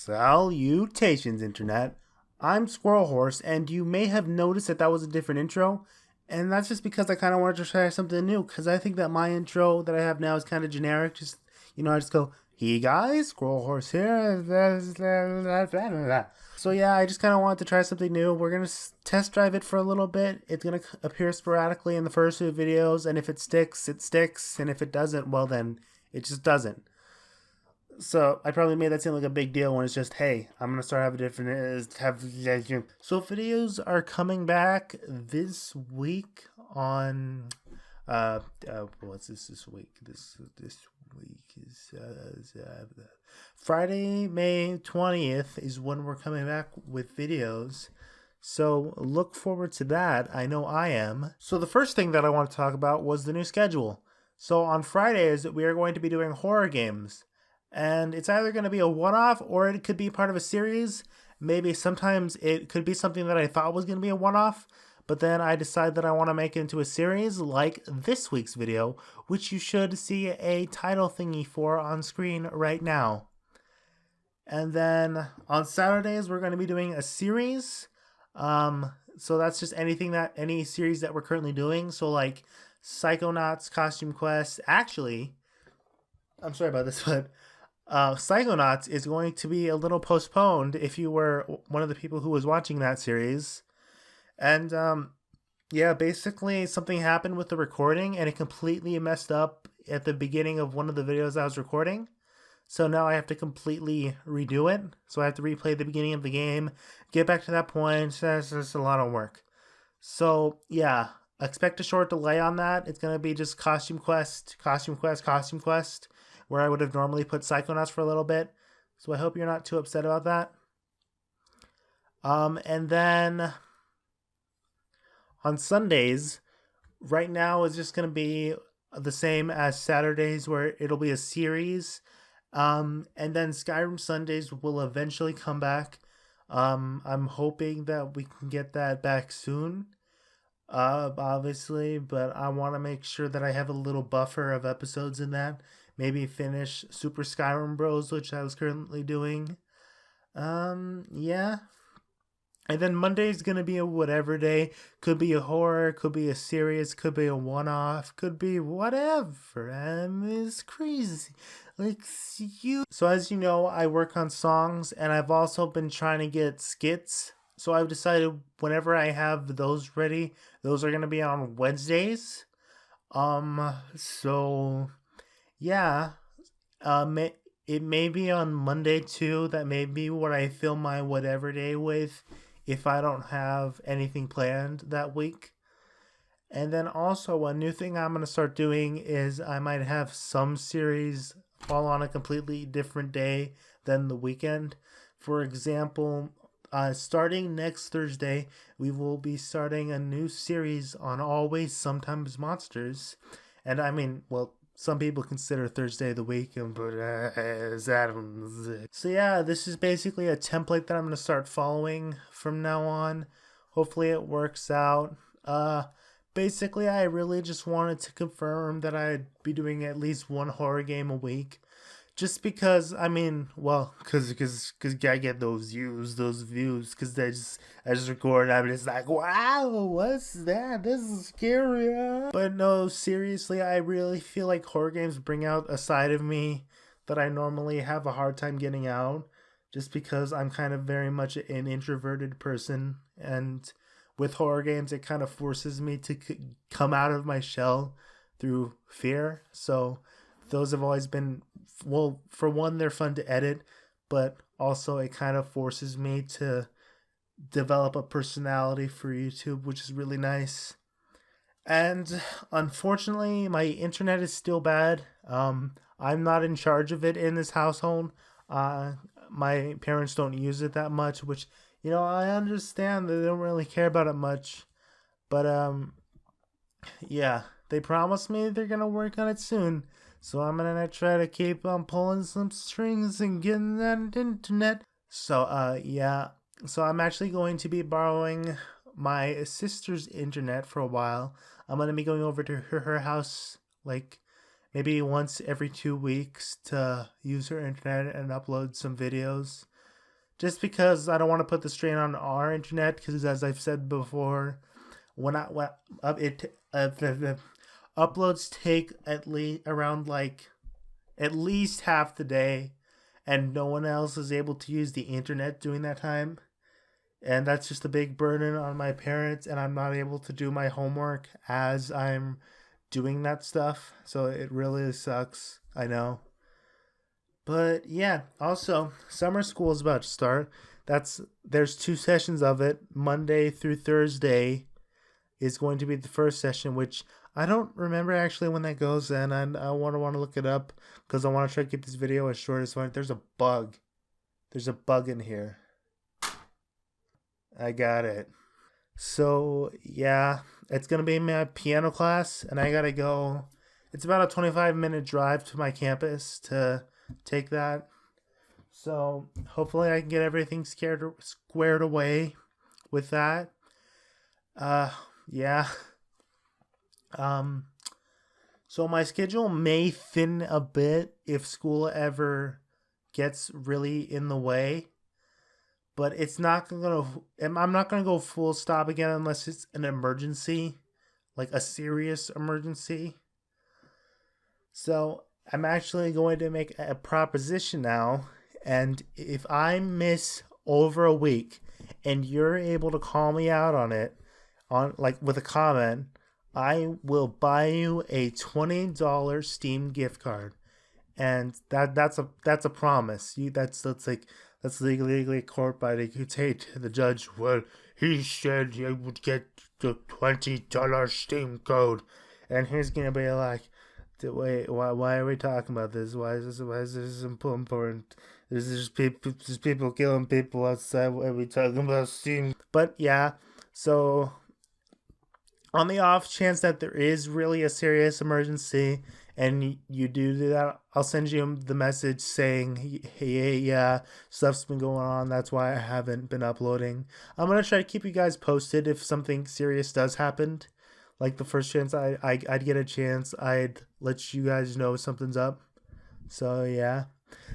Salutations, Internet. I'm SquirrelHorse, and you may have noticed that was a different intro, and that's just because I kind of wanted to try something new, because I think that my intro that I have now is kind of generic. I just go, hey guys, SquirrelHorse here. So yeah, I just kind of wanted to try something new. We're going to test drive it for a little bit. It's going to appear sporadically in the first few videos, and if it sticks, it sticks, and if it doesn't, well then, it just doesn't. So I probably made that seem like a big deal when it's just, hey, I'm gonna start having different So videos are coming back this week on what's this week? This week is Friday, May 20th is when we're coming back with videos. So look forward to that. I know I am. So the first thing that I want to talk about was the new schedule. So on Fridays we are going to be doing horror games. And it's either going to be a one-off or it could be part of a series. Maybe sometimes it could be something that I thought was going to be a one-off, but then I decide that I want to make it into a series like this week's video, which you should see a title thingy for on screen right now. And then on Saturdays, we're going to be doing a series. So that's just any series that we're currently doing. So like Psychonauts, Costume Quest. Actually, I'm sorry about this, but Psychonauts is going to be a little postponed if you were one of the people who was watching that series. And yeah, basically something happened with the recording and it completely messed up at the beginning of one of the videos I was recording. So now I have to completely redo it. So I have to replay the beginning of the game, get back to that point. That's a lot of work. So yeah, expect a short delay on that. It's going to be just Costume Quest, where I would have normally put Psychonauts for a little bit. So I hope you're not too upset about that. And then on Sundays, right now is just going to be the same as Saturdays, where it'll be a series. And then Skyrim Sundays will eventually come back. I'm hoping that we can get that back soon. Obviously, but I want to make sure that I have a little buffer of episodes in that. Maybe finish Super Skyrim Bros, which I was currently doing. Yeah. And then Monday's gonna be a whatever day. Could be a horror, could be a series, could be a one-off, could be whatever. It's crazy. Like you. So as you know, I work on songs, and I've also been trying to get skits. So I've decided whenever I have those ready, those are gonna be on Wednesdays. So yeah, it may be on Monday too. That may be what I film my whatever day with if I don't have anything planned that week. And then also a new thing I'm going to start doing is I might have some series fall on a completely different day than the weekend. For example, starting next Thursday, we will be starting a new series on Always Sometimes Monsters. And I mean, well, some people consider Thursday the week, so yeah, this is basically a template that I'm going to start following from now on. Hopefully it works out. Basically, I really just wanted to confirm that I'd be doing at least one horror game a week. Just because, I mean, well, because I get those views, because I just record and I'm just like, wow, what's that? This is scary. But no, seriously, I really feel like horror games bring out a side of me that I normally have a hard time getting out, just because I'm kind of very much an introverted person, and with horror games, it kind of forces me to come out of my shell through fear. So those have always been, well, for one, they're fun to edit, but also it kind of forces me to develop a personality for YouTube, which is really nice. And unfortunately, my internet is still bad. I'm not in charge of it in this household. My parents don't use it that much, which, I understand they don't really care about it much. But, yeah, they promised me they're going to work on it soon. So I'm going to try to keep on pulling some strings and getting that internet. So, yeah. So I'm actually going to be borrowing my sister's internet for a while. I'm going to be going over to her house, like, maybe once every 2 weeks to use her internet and upload some videos. just because I don't want to put the strain on our internet, because as I've said before, when uploads take at least half the day, and no one else is able to use the internet during that time. And that's just a big burden on my parents, and I'm not able to do my homework as I'm doing that stuff. So it really sucks, I know. But yeah, also summer school is about to start. There's 2 sessions of it. Monday through Thursday is going to be the first session, which I don't remember actually when that goes in, and I want to look it up because I want to try to keep this video as short as possible. There's a bug. There's a bug in here. I got it. So yeah, it's gonna be my piano class, and I gotta go. It's about a 25-minute drive to my campus to take that. So hopefully I can get everything squared away with that. Yeah. So my schedule may thin a bit if school ever gets really in the way. But it's not gonna. I'm not gonna go full stop again unless it's an emergency, like a serious emergency. So I'm actually going to make a proposition now, and if I miss over a week, and you're able to call me out on it, with a comment, I will buy you a $20 Steam gift card, and that's a promise. That's legally court binding. You say to the judge, well, he said you would get the $20 Steam code. And he's going to be like, wait, why are we talking about this? Why is this important? There's people killing people outside. Why are we talking about Steam? But yeah, so on the off chance that there is really a serious emergency, and you do that, I'll send you the message saying, hey, yeah, stuff's been going on. That's why I haven't been uploading. I'm going to try to keep you guys posted if something serious does happen. Like the first chance I'd get a chance, I'd let you guys know something's up. So, yeah.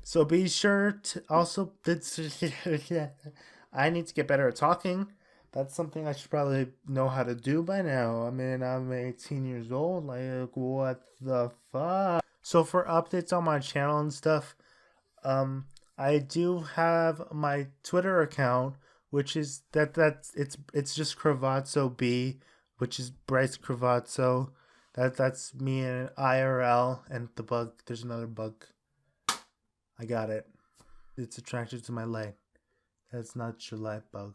So be sure to also... I need to get better at talking. That's something I should probably know how to do by now. I mean, I'm 18 years old. Like, what the fuck? So for updates on my channel and stuff, I do have my Twitter account, which is it's just Cravazzo B, which is Bryce Cravazzo. That's me in IRL, and the bug. There's another bug. I got it. It's attracted to my light. That's not your light bug.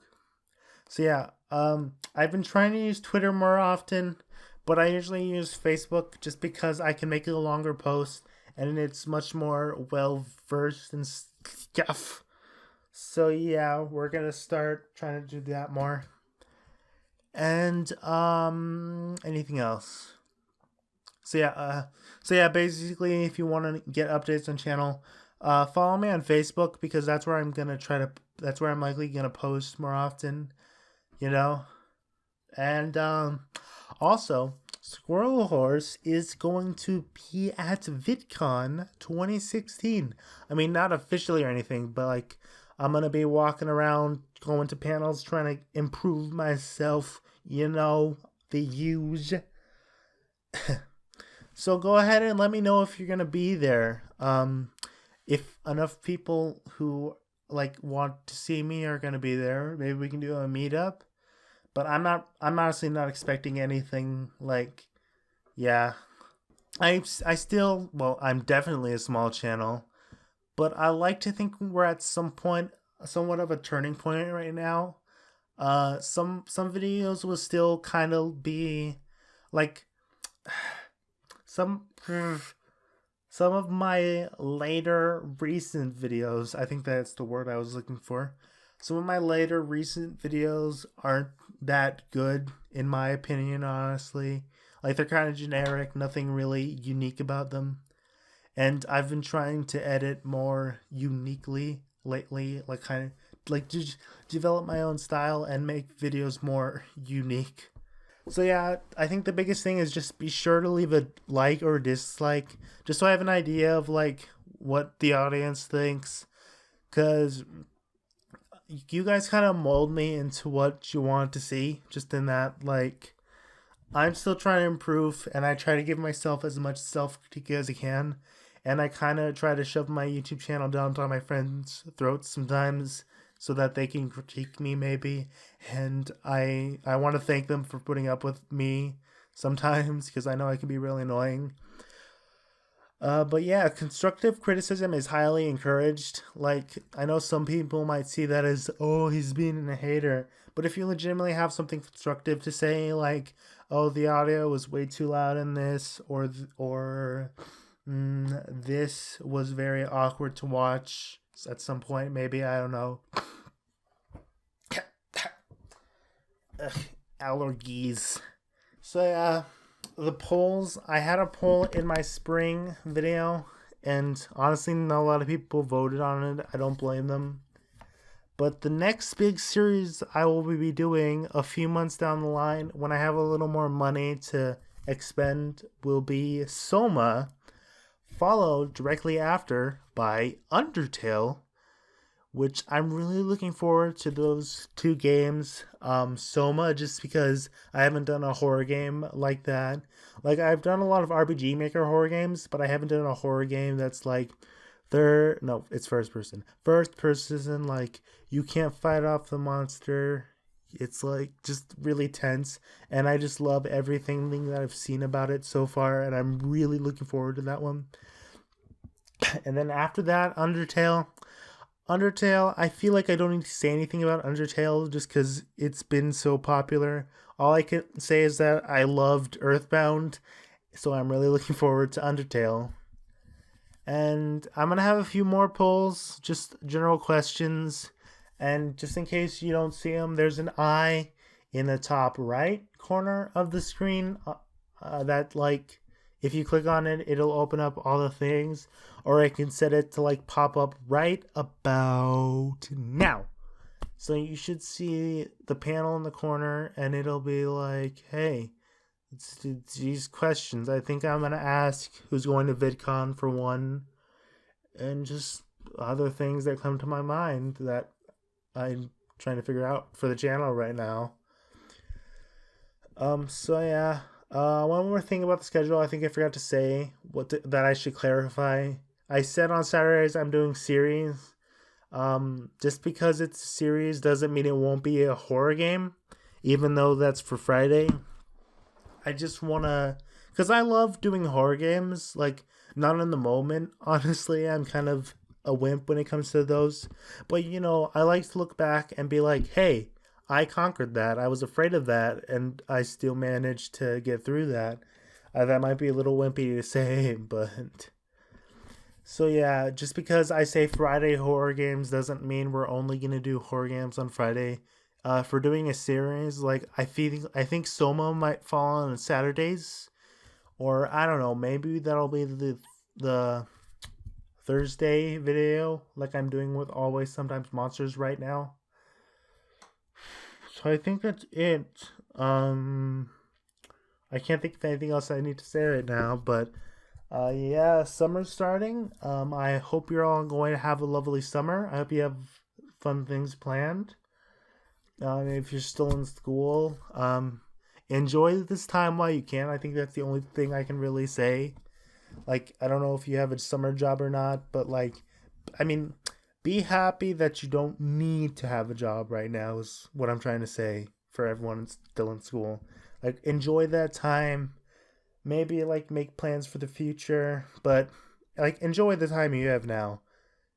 So yeah, I've been trying to use Twitter more often, but I usually use Facebook just because I can make a longer post and it's much more well-versed and stuff. So yeah, we're gonna start trying to do that more. And anything else? So yeah, basically, if you want to get updates on channel, follow me on Facebook because that's where I'm likely gonna post more often. You know, and also SquirrelHorse is going to be at Vidcon 2016. I mean, not officially or anything, but like I'm gonna be walking around, going to panels, trying to improve myself. You know, the use. So go ahead and let me know if you're gonna be there. If enough people who want to see me are gonna be there, maybe we can do a meetup. But I'm honestly not expecting anything yeah. I'm definitely a small channel, but I like to think we're at somewhat of a turning point right now. Some videos will still kind of be like some of my later recent videos, I think that's the word I was looking for. Some of my later recent videos aren't that good, in my opinion, honestly. Like, they're kind of generic, nothing really unique about them. And I've been trying to edit more uniquely lately, just develop my own style and make videos more unique. So yeah, I think the biggest thing is just be sure to leave a like or dislike, just so I have an idea of what the audience thinks. Because you guys kind of mold me into what you want to see, just in that, like, I'm still trying to improve, and I try to give myself as much self-critique as I can, and I kind of try to shove my YouTube channel down to my friends' throats sometimes so that they can critique me maybe, and I want to thank them for putting up with me sometimes, because I know I can be really annoying. But yeah, constructive criticism is highly encouraged. Like, I know some people might see that as, oh, he's being a hater. But if you legitimately have something constructive to say, like, oh, the audio was way too loud in this, or this was very awkward to watch at some point, maybe, I don't know. Ugh, allergies. So yeah, the polls, I had a poll in my spring video, and honestly not a lot of people voted on it. I don't blame them. But the next big series I will be doing a few months down the line, when I have a little more money to expend, will be Soma, followed directly after by Undertale, which I'm really looking forward to those two games. Soma, just because I haven't done a horror game like that. Like, I've done a lot of RPG Maker horror games, but I haven't done a horror game that's like it's first person. First person, like, you can't fight off the monster. It's like just really tense, and I just love everything that I've seen about it so far, and I'm really looking forward to that one. And then after that, Undertale, I feel like I don't need to say anything about Undertale just because it's been so popular. All I can say is that I loved Earthbound, so I'm really looking forward to Undertale. And I'm going to have a few more polls, just general questions. And just in case you don't see them, there's an eye in the top right corner of the screen that, like, if you click on it, it'll open up all the things. Or I can set it to, like, pop up right about now. So you should see the panel in the corner, and it'll be like, hey, it's these questions. I think I'm going to ask who's going to VidCon for one, and just other things that come to my mind that I'm trying to figure out for the channel right now. So yeah. One more thing about the schedule, I think I forgot to say that I should clarify. I said on Saturdays I'm doing series. Just because it's a series doesn't mean it won't be a horror game, even though that's for Friday. I just wanna, because I love doing horror games, like, not in the moment. Honestly, I'm kind of a wimp when it comes to those. But, you know, I like to look back and be like, hey, I conquered that. I was afraid of that, and I still managed to get through that. That might be a little wimpy to say, but... So yeah, just because I say Friday horror games doesn't mean we're only going to do horror games on Friday. For doing a series, like, I think Soma might fall on Saturdays. Or, I don't know, maybe that'll be the Thursday video, like I'm doing with Always Sometimes Monsters right now. So I think that's it. I can't think of anything else I need to say right now, but yeah, summer's starting. I hope you're all going to have a lovely summer. I hope you have fun things planned. If you're still in school, enjoy this time while you can. I think that's the only thing I can really say. Like, I don't know if you have a summer job or not, but, like, I mean, be happy that you don't need to have a job right now is what I'm trying to say for everyone still in school. Like, enjoy that time. Maybe, like, make plans for the future, but, like, enjoy the time you have now.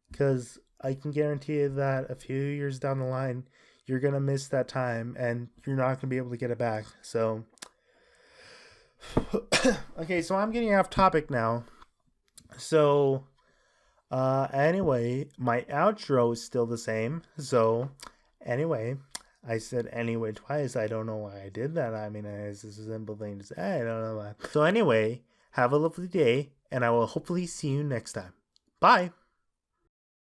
Because I can guarantee you that a few years down the line, you're going to miss that time, and you're not going to be able to get it back. So, okay, so I'm getting off topic now. So, anyway, my outro is still the same. So, anyway, I said anyway twice. I don't know why I did that. I mean, it's just a simple thing to say. I don't know why. So, anyway, have a lovely day, and I will hopefully see you next time. Bye!